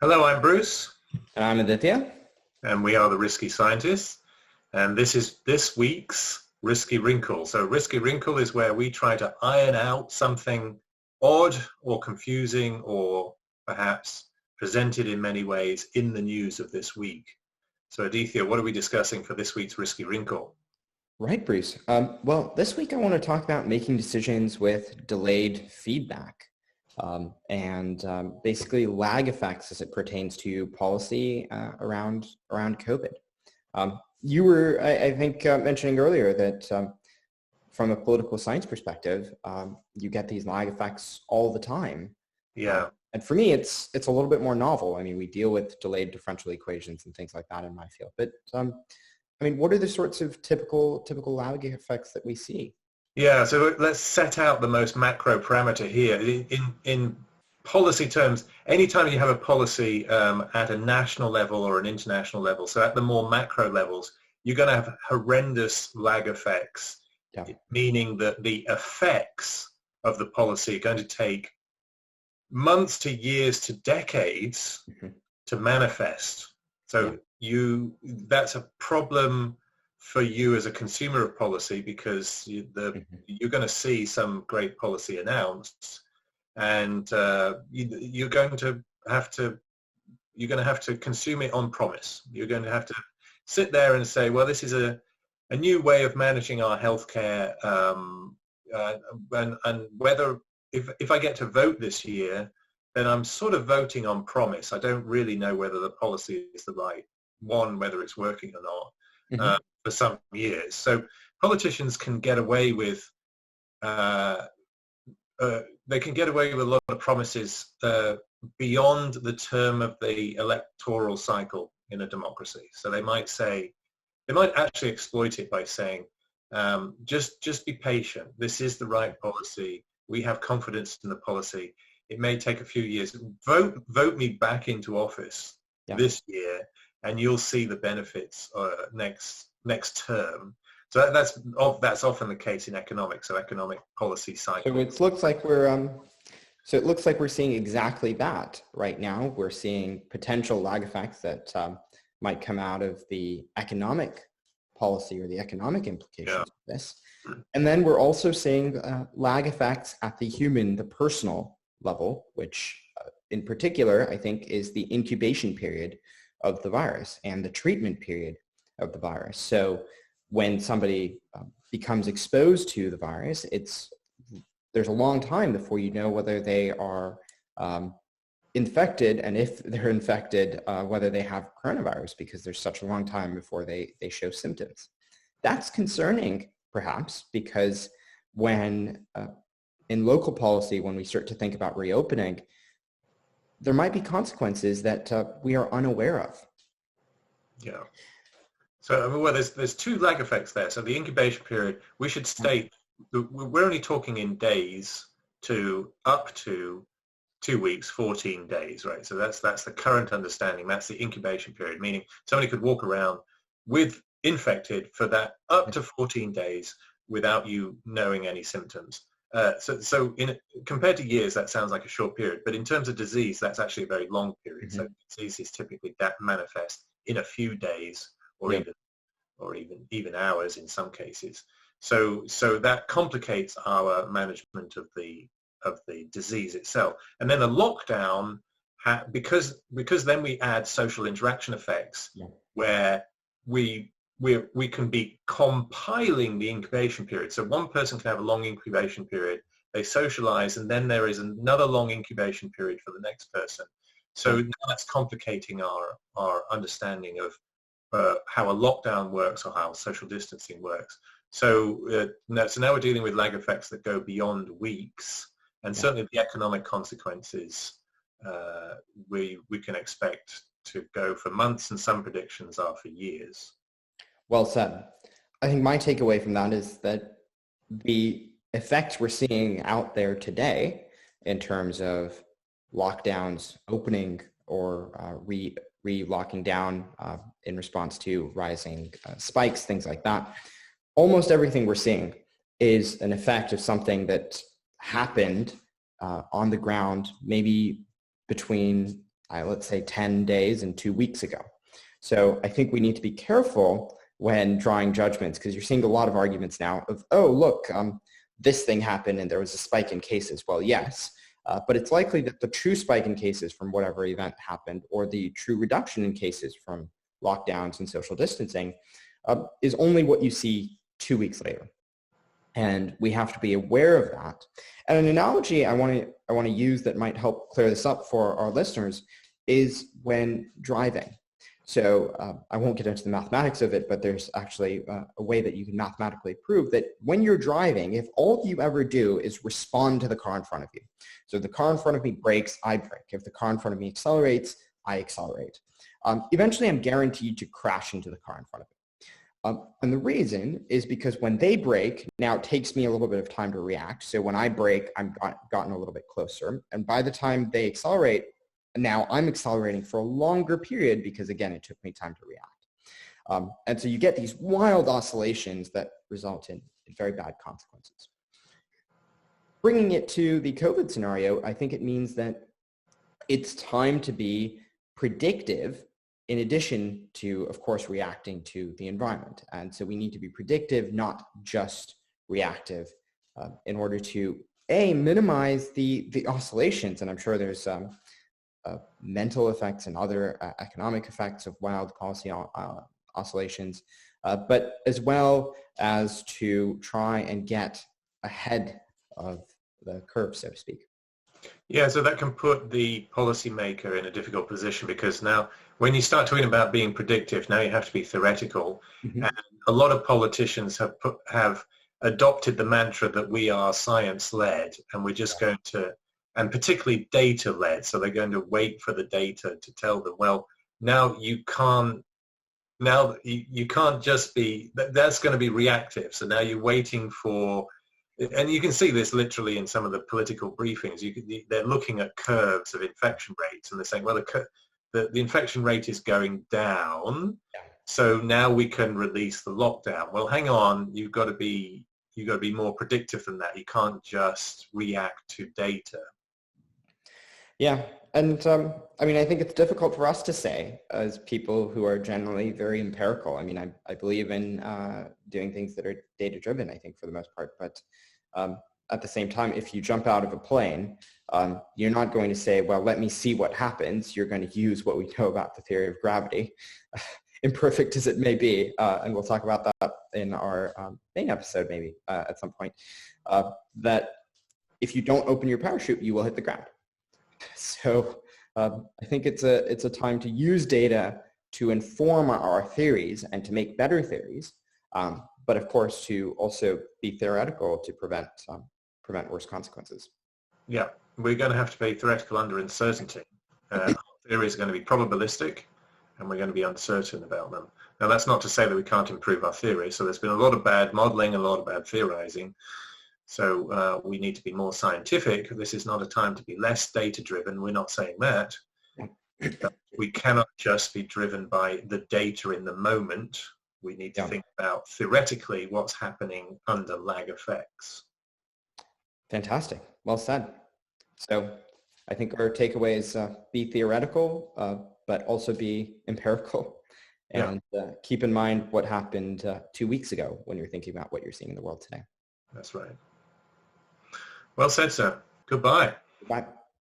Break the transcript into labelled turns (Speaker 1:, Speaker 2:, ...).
Speaker 1: Hello, I'm Bruce,
Speaker 2: And I'm Aditya.
Speaker 1: and we are the Risky Scientists, and this is this week's Risky Wrinkle. So Risky Wrinkle is where we try to iron out something odd or confusing or perhaps presented in many ways in the news of this week. So Aditya, what are we discussing for this week's Risky Wrinkle?
Speaker 2: Right, Bruce. Well, this week I want to talk about making decisions with delayed feedback and basically lag effects as it pertains to policy around COVID. You were, I think, mentioning earlier that from a political science perspective, you get these lag effects all the time.
Speaker 1: Yeah.
Speaker 2: And for me, it's a little bit more novel. I mean, we deal with delayed differential equations and things like that in my field. But I mean, what are the sorts of typical lag effects that we see?
Speaker 1: Yeah, so let's set out the most macro parameter here. In policy terms, anytime you have a policy at a national level or an international level, so at the more macro levels, you're going to have horrendous lag effects,
Speaker 2: Yeah.
Speaker 1: meaning that the effects of the policy are going to take months to years to decades
Speaker 2: Mhm.
Speaker 1: to manifest.
Speaker 2: Yeah.
Speaker 1: So that's a problem for you as a consumer of policy because
Speaker 2: Mhm.
Speaker 1: you're going to see some great policy announced, and you're going to have to consume it on promise. You're going to have to sit there and say, well, this is a new way of managing our healthcare, uh, and whether if I get to vote this year, then I'm sort of voting on promise. I don't really know whether the policy is the right one, whether it's working or not,
Speaker 2: Mhm.
Speaker 1: for some years. So politicians can get away with uh, they can get away with a lot of promises beyond the term of the electoral cycle in a democracy. So they might actually exploit it by saying, just be patient. This is the right policy. We have confidence in the policy. It may take a few years. Vote me back into office
Speaker 2: Yeah.
Speaker 1: this year, and you'll see the benefits next term. So that's often the case in economics. So economic policy
Speaker 2: So
Speaker 1: cycles.
Speaker 2: it looks like we're seeing exactly that right now. We're seeing potential lag effects that might come out of the economic policy or the economic
Speaker 1: Yeah.
Speaker 2: implications of this. And then we're also seeing lag effects at the human, the personal level, which in particular, I think, is the incubation period of the virus and the treatment period of the virus. So when somebody becomes exposed to the virus, there's a long time before you know whether they are infected, and if they're infected, whether they have coronavirus, because there's such a long time before they show symptoms. That's concerning, perhaps, because when in local policy, when we start to think about reopening, there might be consequences that we are unaware of.
Speaker 1: Yeah. So I mean, well, there's two lag effects there. So the incubation period, we should state we're only talking in days to up to 2 weeks, 14 days, right? So that's the current understanding. That's the incubation period, meaning somebody could walk around with infected for that up to 14 days without you knowing any symptoms. Compared to years, that sounds like a short period, but in terms of disease, that's actually a very long period.
Speaker 2: Mm-hmm.
Speaker 1: So disease is typically that manifest in a few days or
Speaker 2: Yep.
Speaker 1: even hours in some cases. So that complicates our management of the disease itself. And then the lockdown, because then we add social interaction effects,
Speaker 2: Yeah.
Speaker 1: where we can be compiling the incubation period. So one person can have a long incubation period, they socialize, and then there is another long incubation period for the next person. So now that's complicating our understanding of how a lockdown works or how social distancing works. So now we're dealing with lag effects that go beyond weeks, and
Speaker 2: Yeah.
Speaker 1: certainly the economic consequences we can expect to go for months, and some predictions are for years.
Speaker 2: Well said. I think my takeaway from that is that the effects we're seeing out there today in terms of lockdowns opening or re-locking down in response to rising spikes, things like that, almost everything we're seeing is an effect of something that happened on the ground maybe between let's say 10 days and 2 weeks ago. So I think we need to be careful when drawing judgments, because you're seeing a lot of arguments now of, oh, look, this thing happened and there was a spike in cases. Well, yes, but it's likely that the true spike in cases from whatever event happened, or the true reduction in cases from lockdowns and social distancing, is only what you see 2 weeks later. And we have to be aware of that. And an analogy I want to use that might help clear this up for our listeners is when driving. So I won't get into the mathematics of it, but there's actually a way that you can mathematically prove that when you're driving, if all you ever do is respond to the car in front of you. So if the car in front of me brakes, I brake. If the car in front of me accelerates, I accelerate. Eventually, I'm guaranteed to crash into the car in front of me. And the reason is because when they brake, now it takes me a little bit of time to react. So when I brake, I'm gotten a little bit closer. And by the time they accelerate, now I'm accelerating for a longer period because, again, it took me time to react. And so you get these wild oscillations that result in very bad consequences. Bringing it to the COVID scenario, I think it means that it's time to be predictive in addition to, of course, reacting to the environment. And so we need to be predictive, not just reactive, in order to, A, minimize the oscillations. And I'm sure there's mental effects and other economic effects of wild policy oscillations, but as well as to try and get ahead of the curve, so to speak.
Speaker 1: Yeah, so that can put the policymaker in a difficult position, because now when you start talking about being predictive, now you have to be theoretical.
Speaker 2: Mm-hmm.
Speaker 1: And a lot of politicians have adopted the mantra that we are science-led, and we're just going to, and particularly data-led. So they're going to wait for the data to tell them, well, now you can't just be, that's going to be reactive. So now you're waiting for, and you can see this literally in some of the political briefings. They're looking at curves of infection rates, and they're saying, well, the infection rate is going down, so now we can release the lockdown. Well, hang on, you've got to be more predictive than that. You can't just react to data.
Speaker 2: Yeah, and I mean, I think it's difficult for us to say as people who are generally very empirical. I mean, I believe in doing things that are data-driven, I think, for the most part. But at the same time, if you jump out of a plane, you're not going to say, well, let me see what happens. You're going to use what we know about the theory of gravity, imperfect as it may be. And we'll talk about that in our main episode maybe at some point, that if you don't open your parachute, you will hit the ground. So I think it's a time to use data to inform our theories and to make better theories, but of course to also be theoretical to prevent worse consequences.
Speaker 1: Yeah, we're going to have to be theoretical under uncertainty. Our theory is going to be probabilistic, and we're going to be uncertain about them. Now, that's not to say that we can't improve our theory. So there's been a lot of bad modeling, a lot of bad theorizing. So we need to be more scientific. This is not a time to be less data-driven. We're not saying that. But we cannot just be driven by the data in the moment. We need to think about theoretically what's happening under lag effects.
Speaker 2: Fantastic. Well said. So I think our takeaway is be theoretical, but also be empirical. And keep in mind what happened 2 weeks ago when you're thinking about what you're seeing in the world today.
Speaker 1: That's right. Well said, sir. Goodbye.
Speaker 2: Goodbye.